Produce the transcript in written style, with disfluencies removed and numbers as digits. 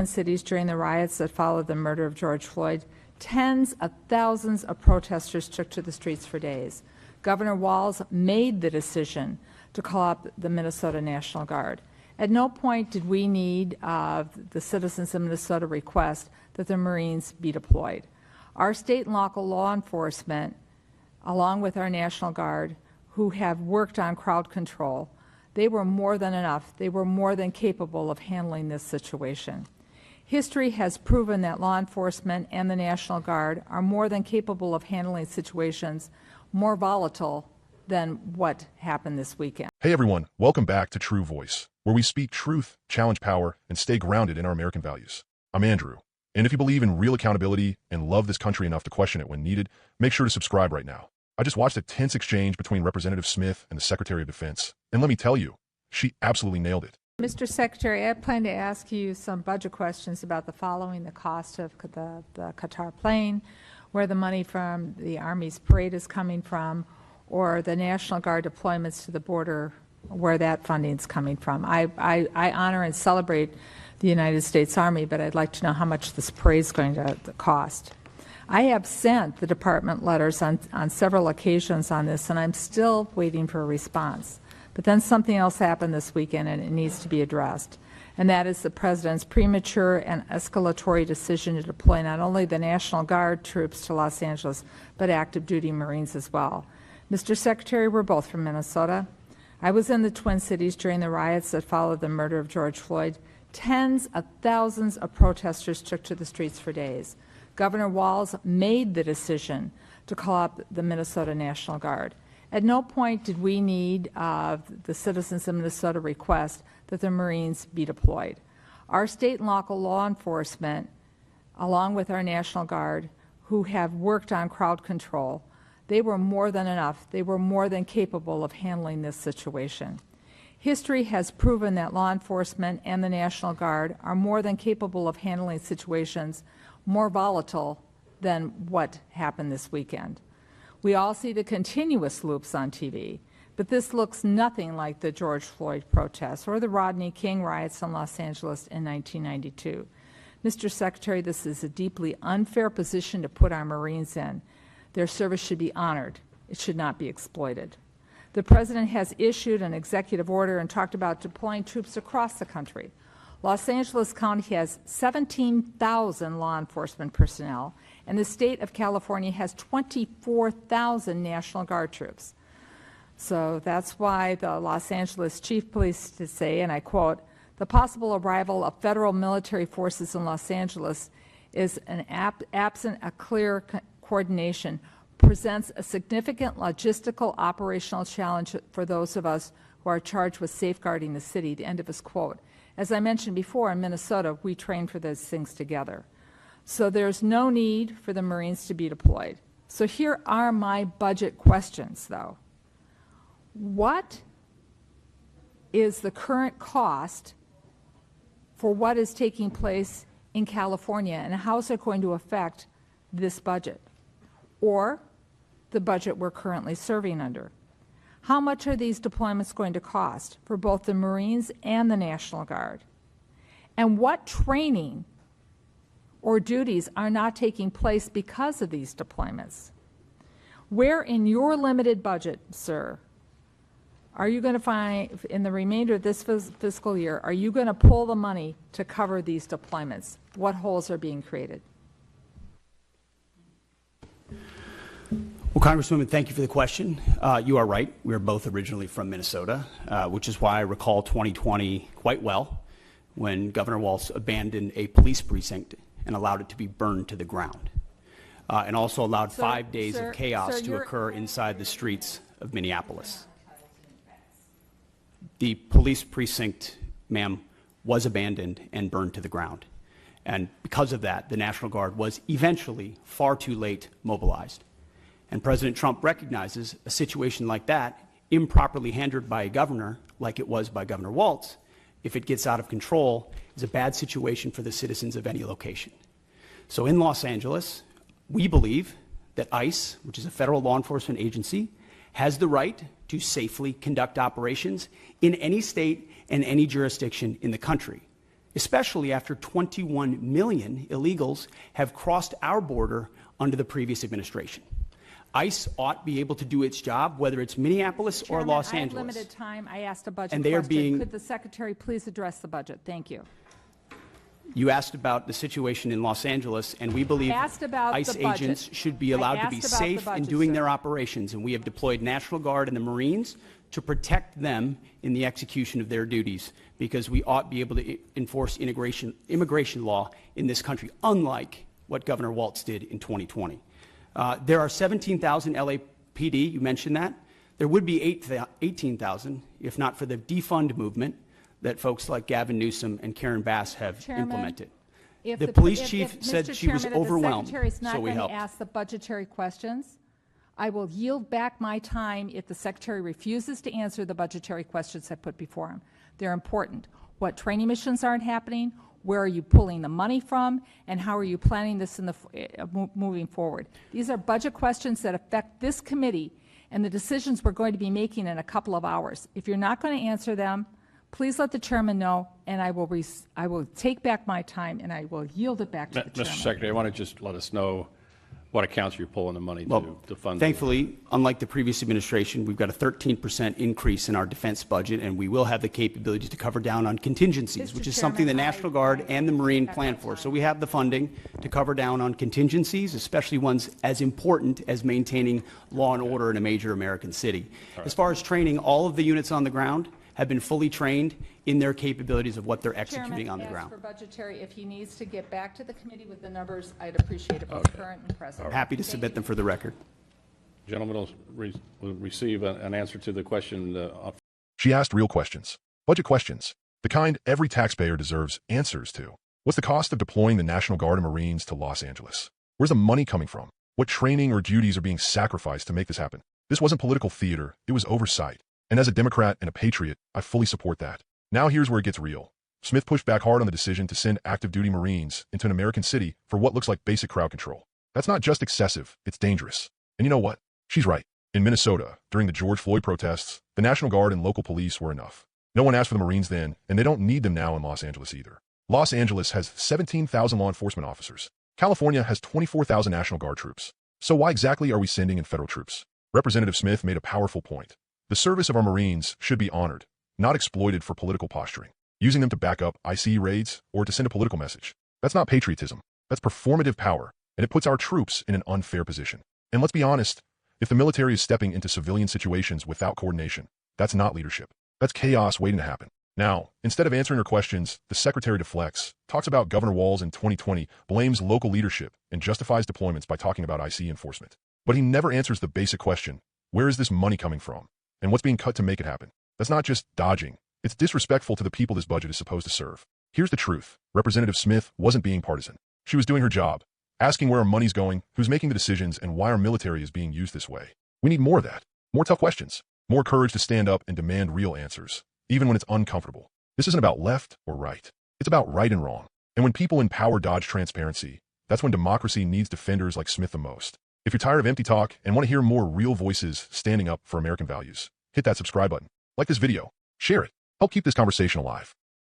cities during the riots that followed the murder of George Floyd, tens of thousands of protesters took to the streets for days. Governor Walz made the decision to call up the Minnesota National Guard. At no point did we need the citizens of Minnesota request that the Marines be deployed. Our state and local law enforcement, along with our National Guard, who have worked on crowd control, they were more than enough. They were more than capable of handling this situation. History has proven that law enforcement and the National Guard are more than capable of handling situations more volatile than what happened this weekend. Hey everyone, welcome back to True Voice, where we speak truth, challenge power, and stay grounded in our American values. I'm Andrew, and if you believe in real accountability and love this country enough to question it when needed, make sure to subscribe right now. I just watched a tense exchange between Representative Smith and the Secretary of Defense, and let me tell you, she absolutely nailed it. Mr. Secretary, I plan to ask you some budget questions about the following: the cost of the Qatar plane, where the money from the Army's parade is coming from, or the National Guard deployments to the border, where that funding is coming from. I honor and celebrate the United States Army, but I'd like to know how much this parade is going to cost. I have sent the department letters on several occasions on this, and I'm still waiting for a response. But then something else happened this weekend, and it needs to be addressed, and that is the President's premature and escalatory decision to deploy not only the National Guard troops to Los Angeles, but active duty Marines as well. Mr. Secretary, we're both from Minnesota. I was in the Twin Cities during the riots that followed the murder of George Floyd. Tens of thousands of protesters took to the streets for days. Governor Walz made the decision to call up the Minnesota National Guard. At no point did we need the citizens of Minnesota request that the Marines be deployed. Our state and local law enforcement, along with our National Guard, who have worked on crowd control, they were more than enough. They were more than capable of handling this situation. History has proven that law enforcement and the National Guard are more than capable of handling situations more volatile than what happened this weekend. We all see the continuous loops on TV, but this looks nothing like the George Floyd protests or the Rodney King riots in Los Angeles in 1992. Mr. Secretary, this is a deeply unfair position to put our Marines in. Their service should be honored. It should not be exploited. The President has issued an executive order and talked about deploying troops across the country. Los Angeles County has 17,000 law enforcement personnel, and the state of California has 24,000 National Guard troops. So that's why the Los Angeles Chief Police to say, and I quote, "The possible arrival of federal military forces in Los Angeles is absent a clear coordination, presents a significant logistical operational challenge for those of us who are charged with safeguarding the city," the end of his quote. As I mentioned before, in Minnesota, we train for those things together. So there's no need for the Marines to be deployed. So here are my budget questions, though. What is the current cost for what is taking place in California, and how is it going to affect this budget or the budget we're currently serving under? How much are these deployments going to cost for both the Marines and the National Guard? And what training or duties are not taking place because of these deployments? Where in your limited budget, sir, are you going to find, in the remainder of this fiscal year, are you going to pull the money to cover these deployments? What holes are being created? Well, Congresswoman, thank you for the question. You are right. We are both originally from Minnesota, which is why I recall 2020 quite well, when Governor Walz abandoned a police precinct and allowed it to be burned to the ground, and also allowed 5 days of chaos to occur inside the streets of Minneapolis. The police precinct, ma'am, was abandoned and burned to the ground. And because of that, the National Guard was eventually far too late mobilized. And President Trump recognizes a situation like that, improperly handled by a governor, like it was by Governor Walz, if it gets out of control, is a bad situation for the citizens of any location. So in Los Angeles, we believe that ICE, which is a federal law enforcement agency, has the right to safely conduct operations in any state and any jurisdiction in the country. especially after 21 million illegals have crossed our border under the previous administration. ICE ought to be able to do its job, whether it's Minneapolis or Chairman, Los I have Angeles. limited time. I asked a budget And they are question. being- Could the Secretary please address the budget? Thank you. You asked about the situation in Los Angeles, and we believe Asked about ICE the budget. agents should be I allowed to be asked about the safe in budget, doing sir. their operations, and we have deployed National Guard and the Marines to protect them in the execution of their duties, because we ought to be able to enforce immigration law in this country, unlike what Governor Walz did in 2020. There are 17,000 LAPD, you mentioned that. There would be 18,000 if not for the defund movement that folks like Gavin Newsom and Karen Bass have Chairman, implemented. If The police if- chief if, said Mr. she was Chairman, overwhelmed, if the Secretary's not so we going to helped. ask the budgetary questions, I will yield back my time if the Secretary refuses to answer the budgetary questions I put before him. They're important. What training missions aren't happening? Where are you pulling the money from? And how are you planning this in the moving forward? These are budget questions that affect this committee and the decisions we're going to be making in a couple of hours. If you're not going to answer them, please let the chairman know, and I will take back my time and I will yield it back to the Mr. chairman. Secretary, I want to just let us know what accounts you're pulling the money to fund. Thankfully, unlike the previous administration, we've got a 13% increase in our defense budget, and we will have the capability to cover down on contingencies, Mr. which is something the Chairman, National Guard and the Marine I- plan for. So we have the funding to cover down on contingencies, especially ones as important as maintaining law and order in a major American city. As far as training, all of the units on the ground have been fully trained in their capabilities of what they're executing on the Chairman, ground. ask for budgetary. If he needs to get back to the committee with the numbers, I'd appreciate it, both current and present. Happy to Thank submit you. them for the record. Gentlemen will receive an answer to the question. She asked real questions. Budget questions. The kind every taxpayer deserves answers to. What's the cost of deploying the National Guard and Marines to Los Angeles? Where's the money coming from? What training or duties are being sacrificed to make this happen? This wasn't political theater. It was oversight. And as a Democrat and a patriot, I fully support that. Now here's where it gets real. Smith pushed back hard on the decision to send active duty Marines into an American city for what looks like basic crowd control. That's not just excessive, it's dangerous. And you know what? She's right. In Minnesota, during the George Floyd protests, the National Guard and local police were enough. No one asked for the Marines then, and they don't need them now in Los Angeles either. Los Angeles has 17,000 law enforcement officers. California has 24,000 National Guard troops. So why exactly are we sending in federal troops? Representative Smith made a powerful point. The service of our Marines should be honored, not exploited for political posturing. Using them to back up ICE raids or to send a political message. That's not patriotism. That's performative power, and it puts our troops in an unfair position. And let's be honest, if the military is stepping into civilian situations without coordination, that's not leadership. That's chaos waiting to happen. Now, instead of answering her questions, the Secretary deflects, talks about Governor Walz in 2020, blames local leadership, and justifies deployments by talking about ICE enforcement. But he never answers the basic question, where is this money coming from? And what's being cut to make it happen? That's not just dodging. It's disrespectful to the people this budget is supposed to serve. Here's the truth. Representative Smith wasn't being partisan. She was doing her job, asking where our money's going, who's making the decisions, and why our military is being used this way. We need more of that. More tough questions. More courage to stand up and demand real answers, even when it's uncomfortable. This isn't about left or right. It's about right and wrong. And when people in power dodge transparency, that's when democracy needs defenders like Smith the most. If you're tired of empty talk and want to hear more real voices standing up for American values, hit that subscribe button. Like this video. Share it. Help keep this conversation alive.